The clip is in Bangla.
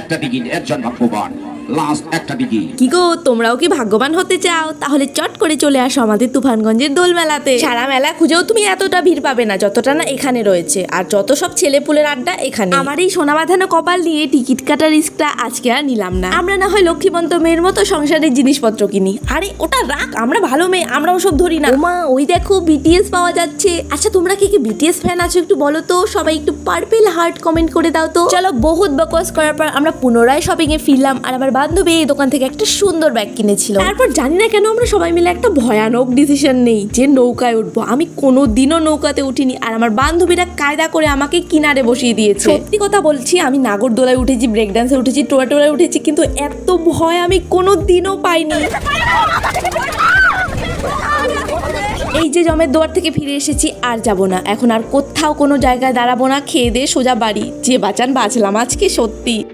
একটা টিকিট এর জন্য ভাগ্যবান, লাস্ট একটা টিকিট। কি গো, তোমরাও কি ভাগ্যবান হতে চাও? তাহলে চট করে চলে আসো আমাদের তুফানগঞ্জের দোল মেলাতে। সারা মেলা খুঁজেও তুমি এতটা ভিড় পাবে না যতটা না এখানে রয়েছে, আর যত সব ছেলেপুলের আড্ডা এখানে। আমার এই সোনা বাঁধানো কপাল নিয়ে টিকিট কাটার রিস্কটা আজকে আর নিলাম না। আমরা না হয় লক্ষ্মীবন্ত মেয়ের মতো সংসারের জিনিসপত্র কিনি। আরে ওটা রাখ, আমরা ভালো মেয়ে, আমরা ওসব ধরি না। ওমা, ওই দেখো বিটিএস পাওয়া যাচ্ছে। আচ্ছা, তোমরা কি বিটিএস ফ্যান আছো একটু বলো তো, সবাই একটু পার্পল হার্ট কমেন্ট করে দাও তো। চলো, বহুত বকওয়াস করার পর আমরা পুনরায় শপিং এ ফিরলাম, আর আমার বান্ধবী এই দোকান থেকে একটা সুন্দর ব্যাগ কিনেছিল। তারপর জানি না কেন আমরা সবাই মিলে একটা ভয়ানক ডিসিশন নেই যে নৌকায় উঠবো। আমি কোনোদিনও নৌকাতে উঠিনি, আর আমার বান্ধবীরা কায়দা করে আমাকে কিনারে বসিয়ে দিয়েছে। সত্যি কথা বলছি, আমি নাগরদোলায় উঠেছি, ব্রেক ডান্সে উঠেছি, টোয়াটোলায় উঠেছি, কিন্তু এত ভয় আমি কোনোদিনও পাইনি। এই যে জমের দুয়ার থেকে ফিরে এসেছি, আর যাব না এখন, আর কোথাও কোনো জায়গায় দাঁড়াবো না, খেয়ে দিয়ে সোজা বাড়ি। যে বাঁচান বাঁচলাম আজকে সত্যি।